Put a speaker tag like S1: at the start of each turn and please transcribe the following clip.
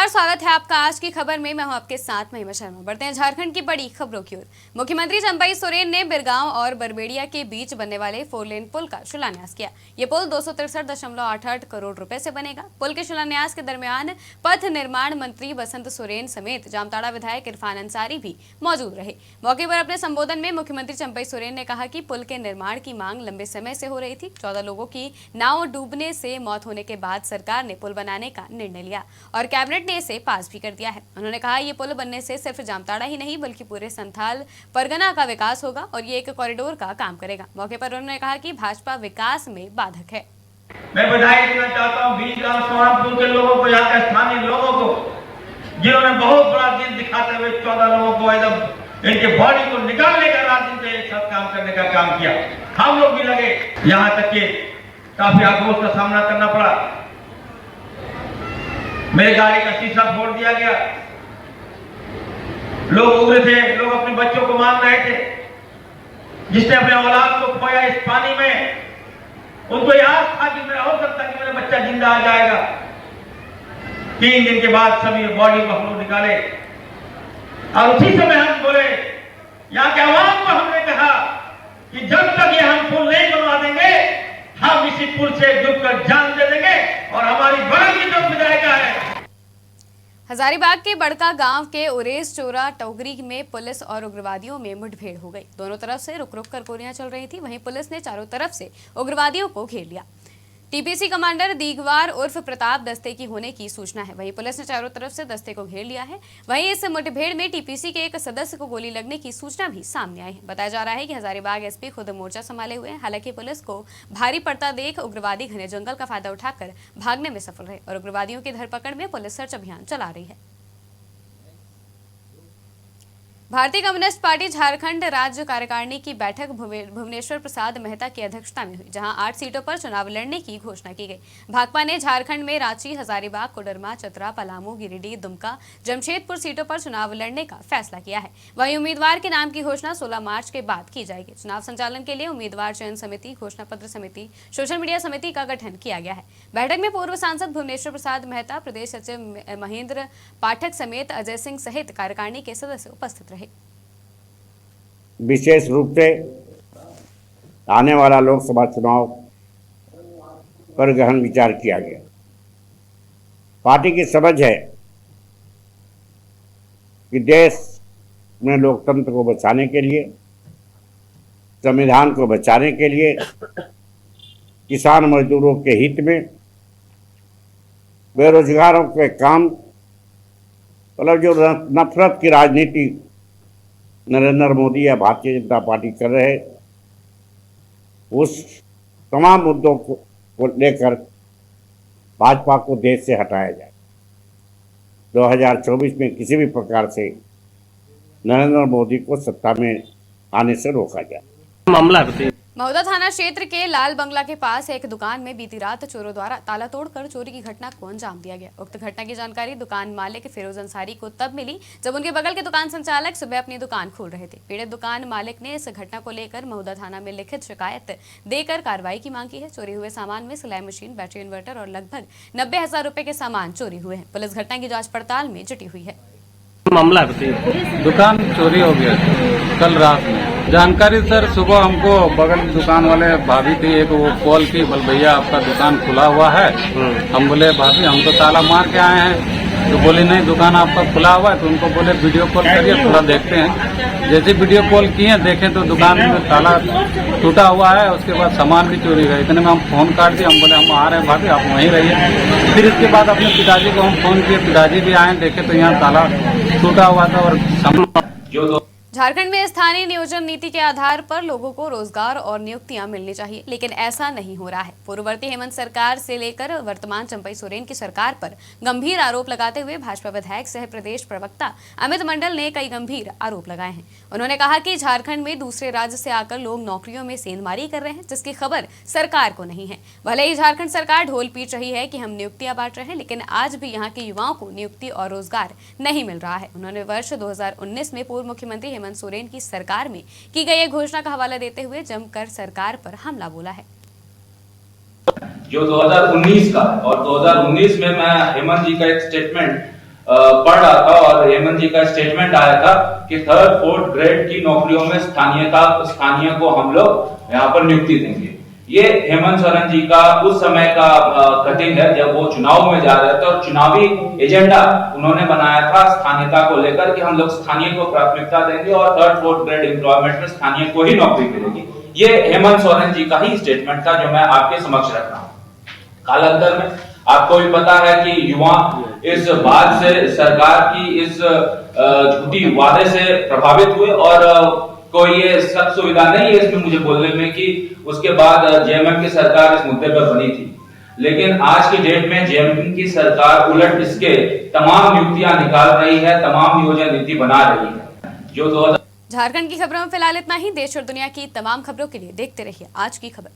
S1: नमस्कार, स्वागत है आपका आज की खबर में। मैं हूं आपके साथ महिमा शर्मा। बढ़ते हैं झारखंड की बड़ी खबरों की ओर। मुख्यमंत्री चंपई सोरेन ने बिरगांव और बरबेड़िया के बीच बनने वाले 4 लेन पुल का शिलान्यास किया। ये पुल 263.88 करोड़ रुपए से बनेगा। पुल के शिलान्यास के दरमियान पथ निर्माण मंत्री बसंत सोरेन समेत जामताड़ा विधायक इरफान अंसारी भी मौजूद रहे। मौके पर अपने संबोधन में मुख्यमंत्री चंपई सोरेन ने कहा कि पुल के निर्माण की मांग लंबे समय से हो रही थी। 14 लोगों की नाव डूबने से मौत होने के बाद सरकार ने पुल बनाने का निर्णय लिया और कैबिनेट ने इसे पास भी कर दिया है। उन्होंने कहा ये पुल बनने से सिर्फ जामताड़ा ही नहीं बल्कि पूरे संथाल परगना का विकास होगा और ये एक कॉरिडोर का काम करेगा। मौके पर उन्होंने कहा कि भाजपा विकास में बाधक है।
S2: मैं बधाई देना चाहता हूँ बीजगांव सोहानपुर के लोगों को, यहाँ के स्थानीय लोगों को, जिन्होंने बहुत बड़ा दिल दिखाते हुए 14 लोगों को एकदम इनके बॉडी को निकालने का रात दिन एक साथ काम करने का काम किया। हम लोग भी लगे, यहाँ तक कि काफी आक्रोश का सामना करना पड़ा। मेरे गाड़ी का शीशा फोड़ दिया गया, लोग उग्र थे, लोग अपने बच्चों को मार रहे थे। जिसने अपने औलाद को खोया इस पानी में, उनको याद था कि मेरा हो सकता कि मेरा बच्चा जिंदा आ जाएगा। 3 दिन के बाद सभी बॉडी को हम लोग निकाले और उसी समय हम बोले, यहाँ के आवाम को हमने कहा कि जब तक ये हम पुल नहीं बनवा देंगे, हम इसी पुल से डूबकर जान दे देंगे और हमारी बड़ी की जो विधायिका है।
S1: हजारीबाग के बड़का गांव के उरेस चोरा टोगरी में पुलिस और उग्रवादियों में मुठभेड़ हो गई। दोनों तरफ से रुक रुक कर गोलियां चल रही थी। वहीं पुलिस ने चारों तरफ से उग्रवादियों को घेर लिया। टीपीसी कमांडर दीगवार उर्फ प्रताप दस्ते की होने की सूचना है। वहीं पुलिस ने चारों तरफ से दस्ते को घेर लिया है। वहीं इस मुठभेड़ में टीपीसी के एक सदस्य को गोली लगने की सूचना भी सामने आई है। बताया जा रहा है कि हजारीबाग एसपी खुद मोर्चा संभाले हुए हैं। हालांकि पुलिस को भारी पड़ता देख उग्रवादी घने जंगल का फायदा उठाकर भागने में सफल रहे और उग्रवादियों की धरपकड़ में पुलिस सर्च अभियान चला रही है। भारतीय कम्युनिस्ट पार्टी झारखंड राज्य कार्यकारिणी की बैठक भुवनेश्वर प्रसाद मेहता की अध्यक्षता में हुई, जहां 8 सीटों पर चुनाव लड़ने की घोषणा की गई। भाकपा ने झारखंड में रांची, हजारीबाग, कोडरमा, चतरा, पलामू, गिरिडीह, दुमका, जमशेदपुर सीटों पर चुनाव लड़ने का फैसला किया है। वहीं उम्मीदवार के नाम की घोषणा 16 मार्च के बाद की जाएगी। चुनाव संचालन के लिए उम्मीदवार चयन समिति, घोषणा पत्र समिति, सोशल मीडिया समिति का गठन किया गया है। बैठक में पूर्व सांसद भुवनेश्वर प्रसाद मेहता, प्रदेश सचिव महेंद्र पाठक समेत अजय सिंह सहित कार्यकारिणी के सदस्य उपस्थित रहे।
S3: विशेष रूप से आने वाला लोकसभा चुनाव पर गहन विचार किया गया। पार्टी की समझ है कि देश में लोकतंत्र को बचाने के लिए, संविधान को बचाने के लिए, किसान मजदूरों के हित में, बेरोजगारों के काम, मतलब जो नफरत की राजनीति नरेंद्र मोदी या भारतीय जनता पार्टी कर रहे, उस तमाम मुद्दों को लेकर भाजपा को देश से हटाया जाए। 2024 में किसी भी प्रकार से नरेंद्र मोदी को सत्ता में आने से रोका जाए।
S4: मामला
S1: महुदा थाना क्षेत्र के लाल बंगला के पास एक दुकान में बीती रात चोरों द्वारा ताला तोड़कर चोरी की घटना को अंजाम दिया गया। उक्त घटना की जानकारी दुकान मालिक फिरोज अंसारी को तब मिली जब उनके बगल के दुकान संचालक सुबह अपनी दुकान खोल रहे थे। पीड़ित दुकान मालिक ने इस घटना को लेकर महुदा थाना में लिखित शिकायत देकर कार्रवाई की मांग की है। चोरी हुए सामान में सिलाई मशीन, बैटरी इन्वर्टर और लगभग 90,000 रुपए के सामान चोरी हुए हैं। पुलिस घटना की जाँच पड़ताल में जुटी हुई है।
S4: मामला दुकान चोरी हो गया कल रात में। जानकारी सर सुबह हमको बगल दुकान वाले भाभी थी एक, वो कॉल की, बोल भैया आपका दुकान खुला हुआ है। हम बोले भाभी हम तो ताला मार के आए हैं। तो बोले नहीं दुकान आपका खुला हुआ है। तो उनको बोले वीडियो कॉल करिए, थोड़ा देखते हैं। जैसे वीडियो कॉल किए देखें तो दुकान में ताला टूटा हुआ है, उसके बाद सामान भी चोरी हुआ। इतने में हम फोन काट दिए। हम बोले हम आ रहे हैं भाभी, आप वहीं रहिए। फिर इसके बाद अपने पिताजी को हम फोन किए, पिताजी भी आए, देखे तो यहाँ ताला टूटा हुआ था और
S1: झारखंड में स्थानीय नियोजन नीति के आधार पर लोगों को रोजगार और नियुक्तियां मिलनी चाहिए, लेकिन ऐसा नहीं हो रहा है। पूर्ववर्ती हेमंत सरकार से लेकर वर्तमान चंपई सोरेन की सरकार पर गंभीर आरोप लगाते हुए भाजपा विधायक सह प्रदेश प्रवक्ता अमित मंडल ने कई गंभीर आरोप लगाए हैं। उन्होंने कहा कि झारखंड में दूसरे राज्य से आकर लोग नौकरियों में सेंधमारी कर रहे हैं, जिसकी खबर सरकार को नहीं है। भले ही झारखंड सरकार ढोल पीट रही है कि हम नियुक्तियां बांट रहे हैं, लेकिन आज भी यहाँ के युवाओं को नियुक्ति और रोजगार नहीं मिल रहा है। उन्होंने वर्ष 2019 में पूर्व मुख्यमंत्री हेमंत सोरेन की सरकार में की गई एक घोषणा का हवाला देते हुए जमकर सरकार पर हमला बोला है।
S5: जो 2019 का और 2019 में मैं हेमंत जी का एक स्टेटमेंट पढ़ रहा था और हेमंत जी का स्टेटमेंट आया था कि 3rd 4th ग्रेड की नौकरियों में स्थानीय को हम लोग यहाँ पर नियुक्ति देंगे। ये हेमंत सोरेन जी का उस समय का कटिंग है जब वो चुनाव में जा रहे थे और चुनावी एजेंडा उन्होंने बनाया था स्थानीयता को लेकर कि हम लोग स्थानीय को प्राथमिकता देंगे और 3rd 4th ग्रेड एम्प्लॉयमेंट में स्थानीय को ही नौकरी मिलेगी। ये हेमंत सोरेन जी का ही स्टेटमेंट था जो मैं आपके समक्ष रख रहा हूँ। कालांतर में आपको भी पता है कि युवा इस बात से सरकार की इस झूठी वादे से प्रभावित हुए और कोई ये सब सुविधा नहीं है इसमें मुझे बोलने में कि उसके बाद जेएमएम की सरकार इस मुद्दे पर बनी थी, लेकिन आज की डेट में जेएमएम की सरकार उलट इसके तमाम नियुक्तियां निकाल रही है, तमाम नियोजन नीति बना रही है। जो
S1: झारखंड की खबरों में फिलहाल इतना ही। देश और दुनिया की तमाम खबरों के लिए देखते रहिए आज की खबर।